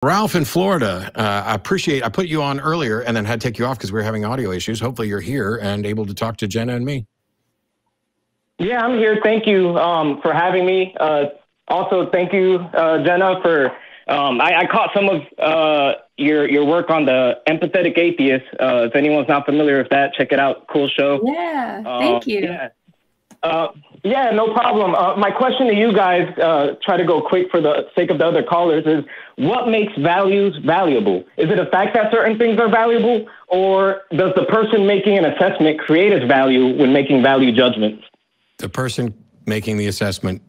Ralph in Florida, I put you on earlier and then had to take you off because we were having audio issues. Hopefully you're here and able to talk to Jenna and me. Yeah, I'm here. Thank you for having me. Also, thank you, Jenna, for I caught some of your work on the empathetic atheist. If anyone's not familiar with that, check it out. Cool show. Yeah, thank you. Yeah, no problem. My question to you guys, try to go quick for the sake of the other callers, is what makes values valuable? Is it a fact that certain things are valuable, or does the person making an assessment create its value when making value judgments? The person making the assessment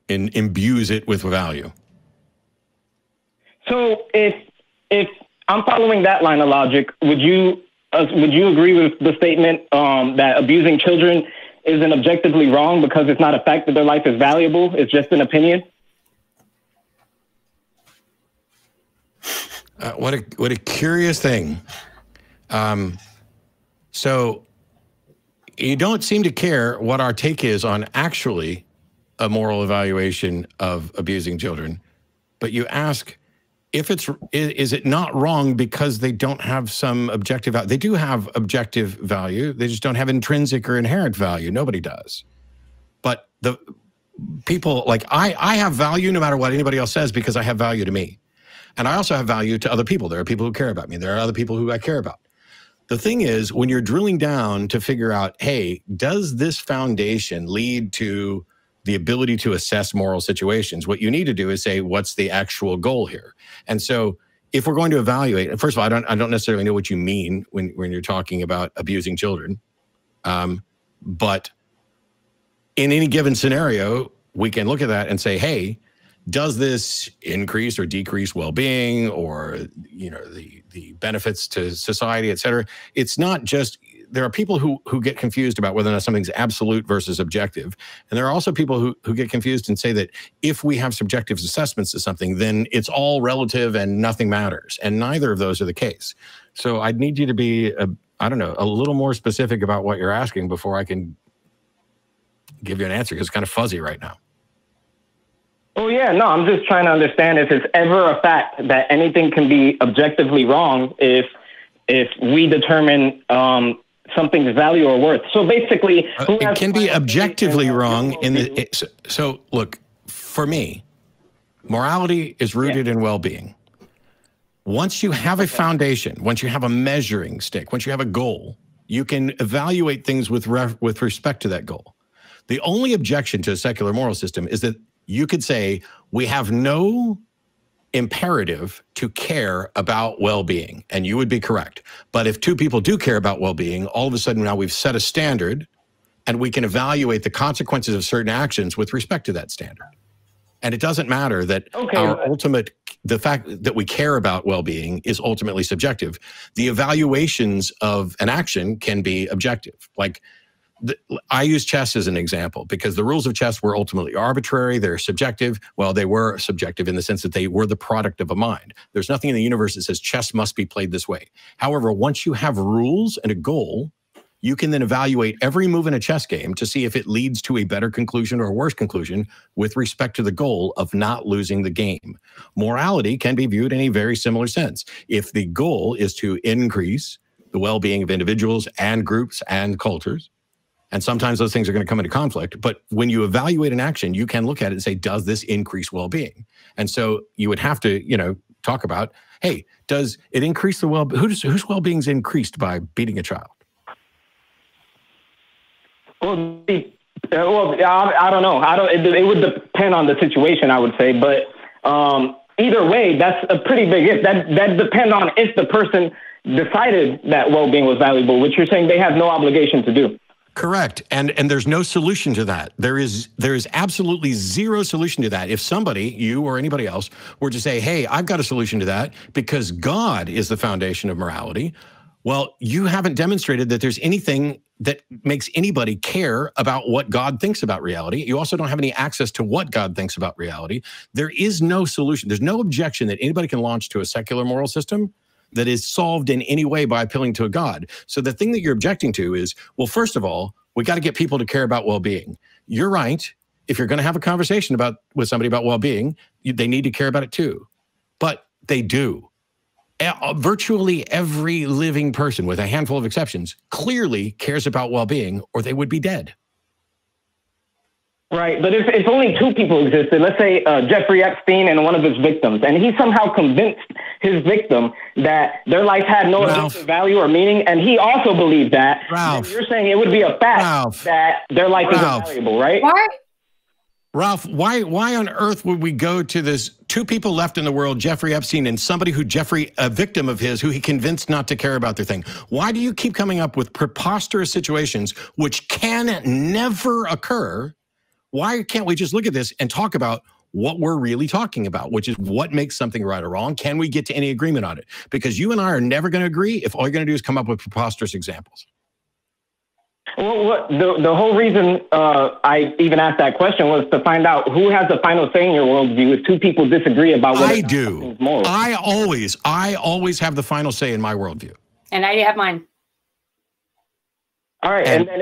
imbues it with value. So if I'm following that line of logic, would you agree with the statement that abusing children isn't objectively wrong because it's not a fact that their life is valuable? It's just an opinion? What a curious thing. So you don't seem to care what our take is on actually a moral evaluation of abusing children, but you ask if is it not wrong because they don't have some objective value? They do have objective value. They just don't have intrinsic or inherent value. Nobody does. But the people like I have value no matter what anybody else says because I have value to me. And I also have value to other people. There are people who care about me. There are other people who I care about. The thing is, when you're drilling down to figure out, hey, does this foundation lead to the ability to assess moral situations? What you need to do is say, what's the actual goal here? And so if we're going to evaluate, and first of all, I don't necessarily know what you mean when you're talking about abusing children. But in any given scenario, we can look at that and say, hey, does this increase or decrease well-being or, you know, the benefits to society, et cetera? It's not just, there are people who get confused about whether or not something's absolute versus objective. And there are also people who get confused and say that if we have subjective assessments of something, then it's all relative and nothing matters. And neither of those are the case. So I'd need you to be, I don't know, a little more specific about what you're asking before I can give you an answer, because it's kind of fuzzy right now. Oh, yeah, no, I'm just trying to understand if it's ever a fact that anything can be objectively wrong if we determine something's value or worth. So basically, it can be objectively wrong in the. So look, for me, morality is rooted in well-being. Once you have a foundation, once you have a measuring stick, once you have a goal, you can evaluate things with respect to that goal. The only objection to a secular moral system is that you could say we have no imperative to care about well-being, and you would be correct. But if two people do care about well-being, all of a sudden now we've set a standard and we can evaluate the consequences of certain actions with respect to that standard. And it doesn't matter that the fact that we care about well-being is ultimately subjective. The evaluations of an action can be objective. Like, I use chess as an example because the rules of chess were ultimately arbitrary. They're subjective. Well, they were subjective in the sense that they were the product of a mind. There's nothing in the universe that says chess must be played this way. However, once you have rules and a goal, you can then evaluate every move in a chess game to see if it leads to a better conclusion or a worse conclusion with respect to the goal of not losing the game. Morality can be viewed in a very similar sense. If the goal is to increase the well-being of individuals and groups and cultures, and sometimes those things are going to come into conflict. But when you evaluate an action, you can look at it and say, does this increase well-being? And so you would have to, talk about, hey, does it increase the whose well-being is increased by beating a child? Well, I don't know. It would depend on the situation, I would say. But either way, that's a pretty big if. That depends on if the person decided that well-being was valuable, which you're saying they have no obligation to do. Correct. And there's no solution to that. There is absolutely zero solution to that. If somebody, you or anybody else, were to say, hey, I've got a solution to that because God is the foundation of morality, well, you haven't demonstrated that there's anything that makes anybody care about what God thinks about reality. You also don't have any access to what God thinks about reality. There is no solution. There's no objection that anybody can launch to a secular moral system that is solved in any way by appealing to a God. So the thing that you're objecting to is, well, first of all, we got to get people to care about well-being. You're right. If you're going to have a conversation with somebody about well-being, they need to care about it too. But They do. Virtually every living person, with a handful of exceptions, clearly cares about well-being, or they would be dead. Right, but if only two people existed, let's say Jeffrey Epstein and one of his victims, and he somehow convinced his victim that their life had no objective value or meaning, and he also believed that, then you're saying it would be a fact that their life is valuable, right? Why? Ralph, why on earth would we go to this two people left in the world, Jeffrey Epstein and somebody who a victim of his, who he convinced not to care about their thing? Why do you keep coming up with preposterous situations which can never occur? Why can't we just look at this and talk about what we're really talking about, which is what makes something right or wrong? Can we get to any agreement on it? Because you and I are never going to agree if all you're going to do is come up with preposterous examples. Well, the whole reason I even asked that question was to find out who has the final say in your worldview if two people disagree about what I do. I always have the final say in my worldview. And I have mine. All right, and then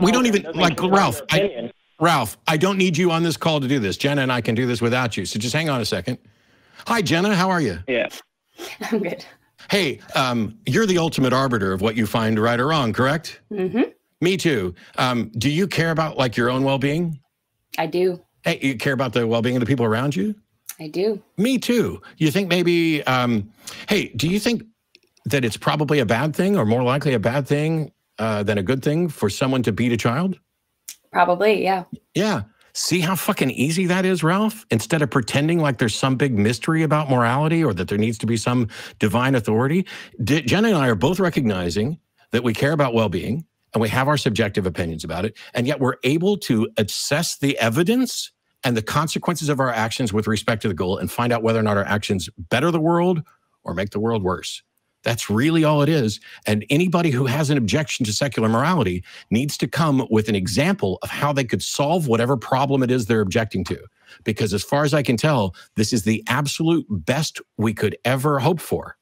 we don't even, like, Ralph, I don't need you on this call to do this. Jenna and I can do this without you, so just hang on a second. Hi, Jenna, how are you? Yeah. I'm good. Hey, you're the ultimate arbiter of what you find right or wrong, correct? Mm-hmm. Me too. Do you care about, like, your own well-being? I do. Hey, you care about the well-being of the people around you? I do. Me too. You think maybe, hey, do you think that it's probably a bad thing, or more likely a bad thing than a good thing, for someone to beat a child? Probably, yeah. Yeah. See how fucking easy that is, Ralph? Instead of pretending like there's some big mystery about morality or that there needs to be some divine authority, Jenna and I are both recognizing that we care about well-being and we have our subjective opinions about it, and yet we're able to assess the evidence and the consequences of our actions with respect to the goal and find out whether or not our actions better the world or make the world worse. That's really all it is. And anybody who has an objection to secular morality needs to come with an example of how they could solve whatever problem it is they're objecting to. Because as far as I can tell, this is the absolute best we could ever hope for.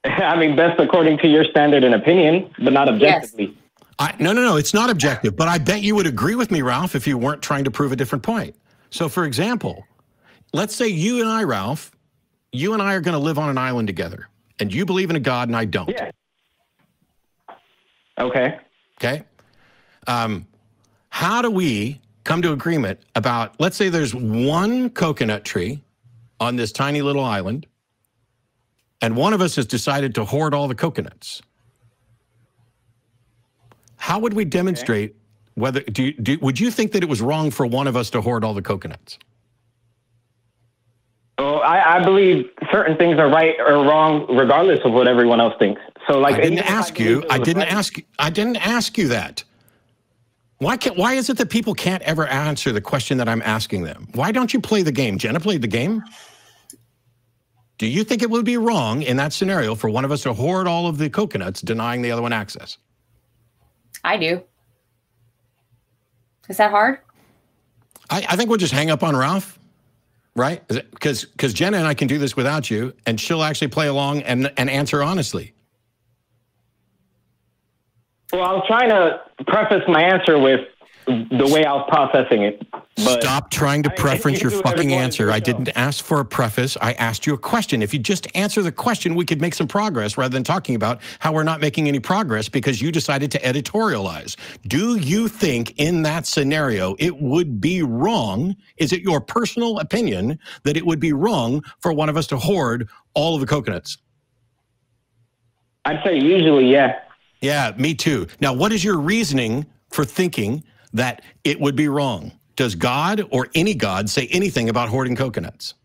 I mean, best according to your standard and opinion, but not objectively. Yes. No, it's not objective. But I bet you would agree with me, Ralph, if you weren't trying to prove a different point. So, for example, let's say you and I, Ralph, you and I are going to live on an island together, and you believe in a God and I don't. Yeah. Okay. Okay. How do we come to agreement about, let's say there's one coconut tree on this tiny little island, and one of us has decided to hoard all the coconuts. How would we demonstrate whether, would you think that it was wrong for one of us to hoard all the coconuts? Well, I believe certain things are right or wrong regardless of what everyone else thinks. So, like, I didn't ask you that. Why is it that people can't ever answer the question that I'm asking them? Why don't you play the game? Jenna played the game. Do you think it would be wrong in that scenario for one of us to hoard all of the coconuts, denying the other one access? I do. Is that hard? I think we'll just hang up on Ralph. Right? Because Jenna and I can do this without you, and she'll actually play along and answer honestly. Well, I was trying to preface my answer with the way I was processing it. But stop trying to preference your fucking answer. I didn't ask for a preface. I asked you a question. If you just answer the question, we could make some progress rather than talking about how we're not making any progress because you decided to editorialize. Do you think in that scenario it would be wrong? Is it your personal opinion that it would be wrong for one of us to hoard all of the coconuts? I'd say usually, yeah. Yeah, me too. Now, what is your reasoning for thinking that it would be wrong? Does God or any God say anything about hoarding coconuts?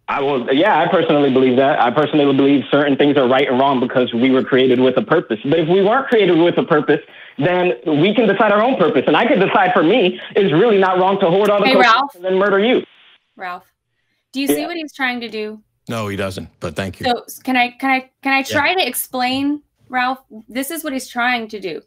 I personally believe that. I personally believe certain things are right and wrong because we were created with a purpose. But if we weren't created with a purpose, then we can decide our own purpose. And I could decide for me, it's really not wrong to hoard all the coconuts and then murder you. Ralph, do you see what he's trying to do? No, he doesn't, but thank you. So can I try to explain Ralph, this is what he's trying to do.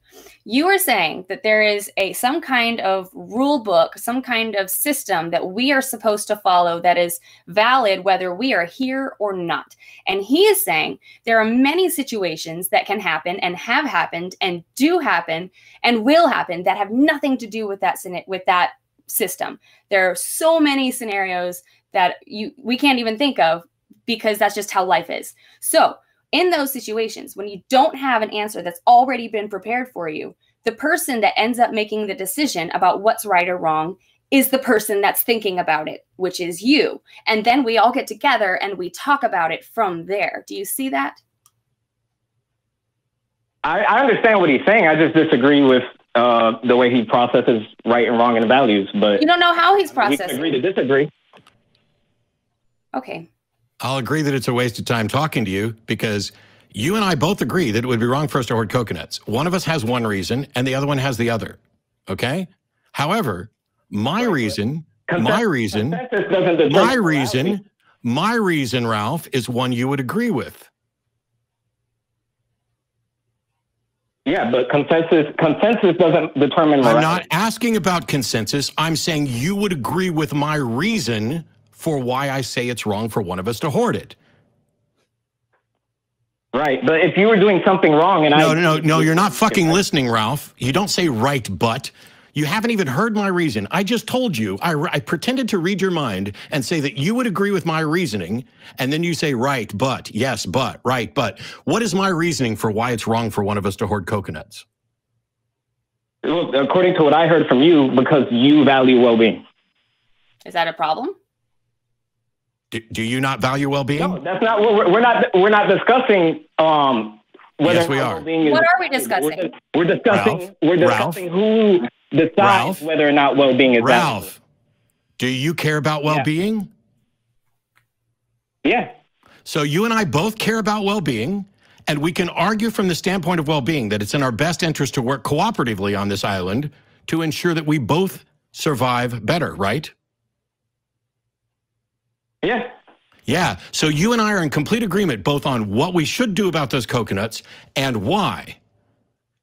You are saying that there is some kind of rule book, some kind of system that we are supposed to follow that is valid whether we are here or not. And he is saying there are many situations that can happen and have happened and do happen and will happen that have nothing to do with that system. There are so many scenarios that we can't even think of because that's just how life is. So in those situations, when you don't have an answer that's already been prepared for you, the person that ends up making the decision about what's right or wrong is the person that's thinking about it, which is you. And then we all get together and we talk about it from there. Do you see that? I understand what he's saying. I just disagree with the way he processes right and wrong and values. But you don't know how he's processing. We can agree to disagree. Okay. I'll agree that it's a waste of time talking to you because you and I both agree that it would be wrong for us to hoard coconuts. One of us has one reason and the other one has the other. Okay? However, my reason, Ralph, is one you would agree with. Yeah, but consensus doesn't determine morality. I'm not asking about consensus. I'm saying you would agree with my reason for why I say it's wrong for one of us to hoard it. Right, but if you were doing something wrong and No, you're not fucking listening, Ralph. You don't say right, but. You haven't even heard my reason. I just told you, I pretended to read your mind and say that you would agree with my reasoning, and then you say right, but, yes, but, right, but. What is my reasoning for why it's wrong for one of us to hoard coconuts? Well, according to what I heard from you, because you value well-being. Is that a problem? Do you not value well-being? No, that's not what we're not discussing. Whether yes, we are. What are we discussing? We're discussing who decides whether or not well-being is Ralph, valuable. Do you care about well-being? Yeah. So you and I both care about well-being, and we can argue from the standpoint of well-being that it's in our best interest to work cooperatively on this island to ensure that we both survive better, right? Yeah. Yeah, so you and I are in complete agreement both on what we should do about those coconuts and why.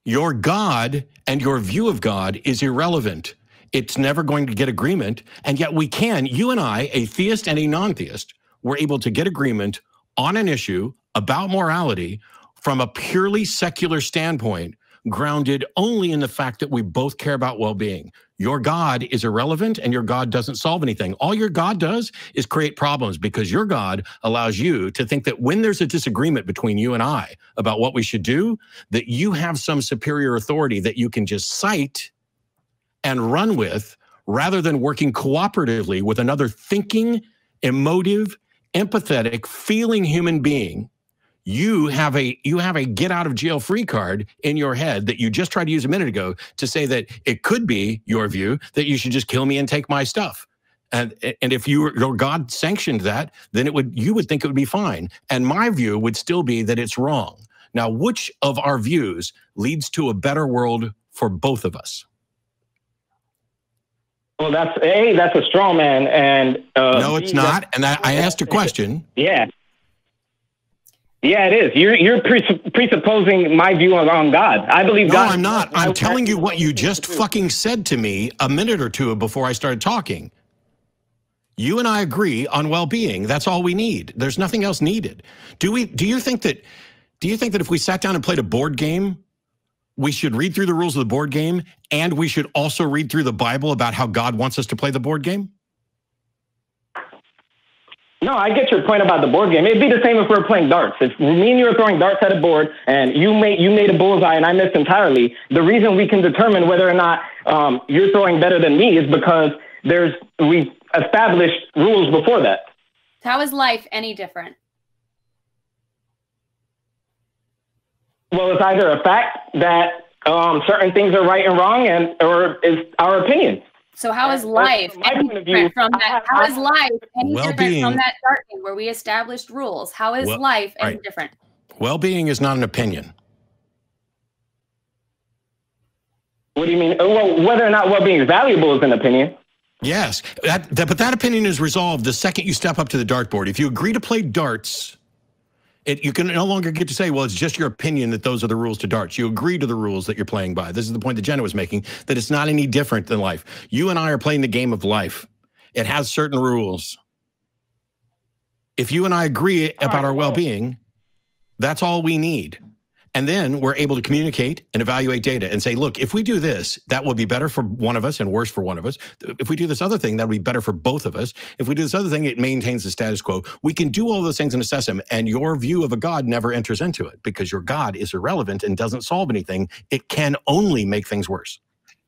Your God and your view of God is irrelevant. It's never going to get agreement, and yet we can, you and I, a theist and a non-theist, were able to get agreement on an issue about morality from a purely secular standpoint, grounded only in the fact that we both care about well-being. Your God is irrelevant and your God doesn't solve anything. All your God does is create problems because your God allows you to think that when there's a disagreement between you and I about what we should do, that you have some superior authority that you can just cite and run with rather than working cooperatively with another thinking, emotive, empathetic, feeling human being. You have a get out of jail free card in your head that you just tried to use a minute ago to say that it could be your view that you should just kill me and take my stuff. And if your God sanctioned that, then you would think it would be fine. And my view would still be that it's wrong. Now, which of our views leads to a better world for both of us? Well, that's a straw man. And no, it's not. And I asked a question. Yeah. Yeah, it is. You're presupposing my view on God. I believe God. No, I'm not. I'm telling you what you just fucking said to me a minute or two before I started talking. You and I agree on well-being. That's all we need. There's nothing else needed. Do you think that if we sat down and played a board game, we should read through the rules of the board game and we should also read through the Bible about how God wants us to play the board game? No, I get your point about the board game. It'd be the same if we were playing darts. If me and you were throwing darts at a board and you made a bullseye and I missed entirely, the reason we can determine whether or not you're throwing better than me is because we established rules before that. How is life any different? Well, it's either a fact that certain things are right and wrong, or is our opinion. So how is life any different from that? How is life any different from that dart game where we established rules? How is life any different? Well-being is not an opinion. What do you mean? Well, whether or not well-being is valuable is an opinion. Yes, but that opinion is resolved the second you step up to the dartboard. If you agree to play darts, You can no longer get to say, well, it's just your opinion that those are the rules to darts. You agree to the rules that you're playing by. This is the point that Jenna was making, that it's not any different than life. You and I are playing the game of life. It has certain rules. If you and I agree about our well-being, that's all we need. And then we're able to communicate and evaluate data and say, look, if we do this, that will be better for one of us and worse for one of us. If we do this other thing, that will be better for both of us. If we do this other thing, it maintains the status quo. We can do all those things and assess them. And your view of a God never enters into it because your God is irrelevant and doesn't solve anything. It can only make things worse.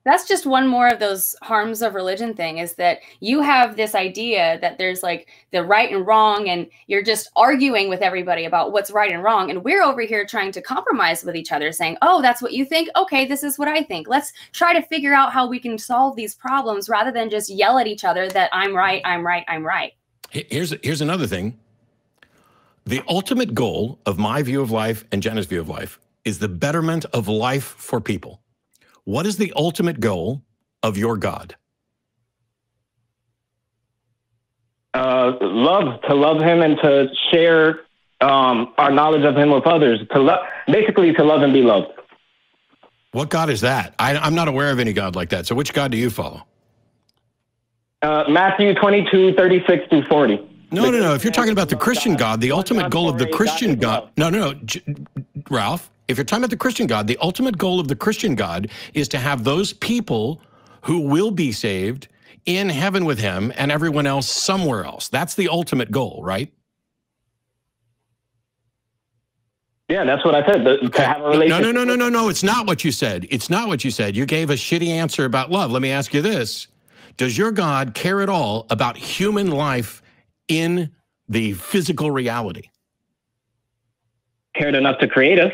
That's just one more of those harms of religion thing, is that you have this idea that there's like the right and wrong, and you're just arguing with everybody about what's right and wrong. And we're over here trying to compromise with each other, saying, oh, that's what you think. Okay, this is what I think. Let's try to figure out how we can solve these problems rather than just yell at each other that I'm right, I'm right, I'm right. Here's another thing. The ultimate goal of my view of life and Jenna's view of life is the betterment of life for people. What is the ultimate goal of your God? Love, to love him and to share our knowledge of him with others. Basically to love and be loved. What God is that? I'm not aware of any God like that. So which God do you follow? Matthew 22, 36 through 40. No. If you're talking about the Christian God, the ultimate goal of the Christian God. No. Ralph. If you're talking about the Christian God, the ultimate goal of the Christian God is to have those people who will be saved in heaven with him and everyone else somewhere else. That's the ultimate goal, right? Yeah, that's what I said. To have a relationship. No. It's not what you said. It's not what you said. You gave a shitty answer about love. Let me ask you this. Does your God care at all about human life in the physical reality? Cared enough to create us.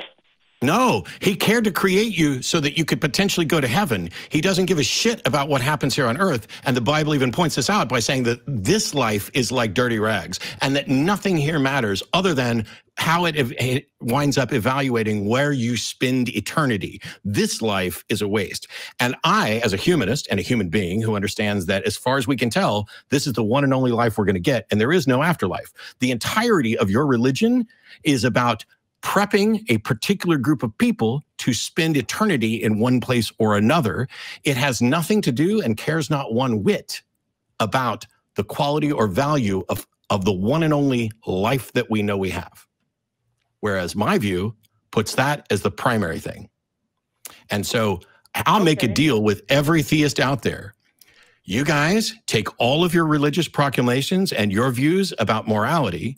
No, he cared to create you so that you could potentially go to heaven. He doesn't give a shit about what happens here on earth. And the Bible even points this out by saying that this life is like dirty rags and that nothing here matters other than how it winds up evaluating where you spend eternity. This life is a waste. And I, as a humanist and a human being who understands that as far as we can tell, this is the one and only life we're going to get, and there is no afterlife. The entirety of your religion is about prepping a particular group of people to spend eternity in one place or another. It has nothing to do and cares not one whit about the quality or value of the one and only life that we know we have. Whereas my view puts that as the primary thing. And so I'll make a deal with every theist out there. You guys take all of your religious proclamations and your views about morality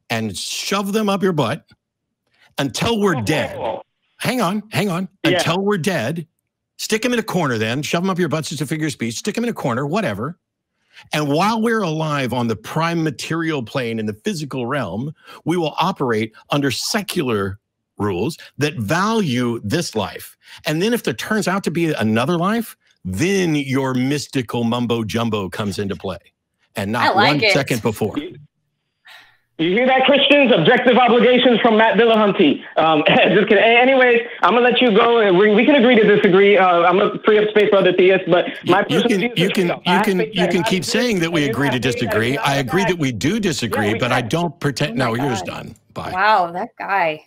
and shove them up your butt until we're dead. Hang on. Yeah. Until we're dead. Stick them in a corner then. Shove them up your butts as a figure of speech. Stick them in a corner, whatever. And while we're alive on the prime material plane in the physical realm, we will operate under secular rules that value this life. And then if there turns out to be another life, then your mystical mumbo jumbo comes into play. And not like 1 second before. You hear that, Christians? Objective obligations from Matt Dillahunty. Just kidding. Anyways, I'm going to let you go. And we can agree to disagree. I'm going to free up space for other theists. But my personal you can keep saying that we agree to disagree. I agree that we do disagree, but I don't pretend. No, yours done. Bye. Wow, that guy.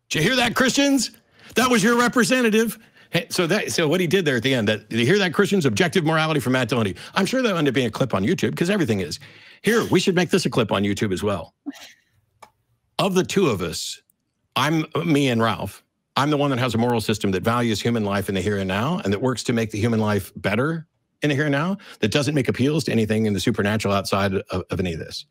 Did you hear that, Christians? That was your representative. Hey, so what he did there at the end, did you hear that, Christians? Objective morality from Matt Dillahunty. I'm sure that'll end up being a clip on YouTube because everything is. Here, we should make this a clip on YouTube as well. Of the two of us, me and Ralph, I'm the one that has a moral system that values human life in the here and now and that works to make the human life better in the here and now, that doesn't make appeals to anything in the supernatural outside of any of this.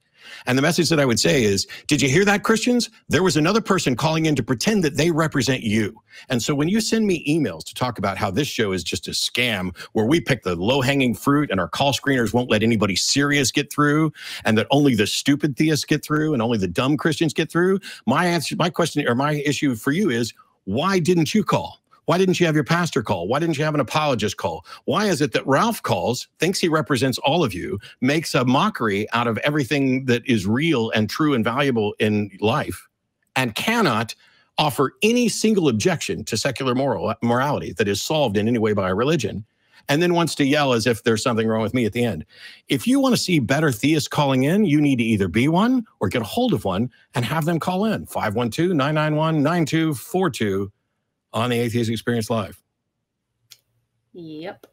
And the message that I would say is, did you hear that, Christians? There was another person calling in to pretend that they represent you. And so when you send me emails to talk about how this show is just a scam where we pick the low-hanging fruit and our call screeners won't let anybody serious get through and that only the stupid theists get through and only the dumb Christians get through, my question or my issue for you is, why didn't you call? Why didn't you have your pastor call? Why didn't you have an apologist call? Why is it that Ralph calls, thinks he represents all of you, makes a mockery out of everything that is real and true and valuable in life, and cannot offer any single objection to secular morality that is solved in any way by a religion, and then wants to yell as if there's something wrong with me at the end. If you want to see better theists calling in, you need to either be one or get a hold of one and have them call in. 512-991-9242 on the Atheist Experience Live. Yep.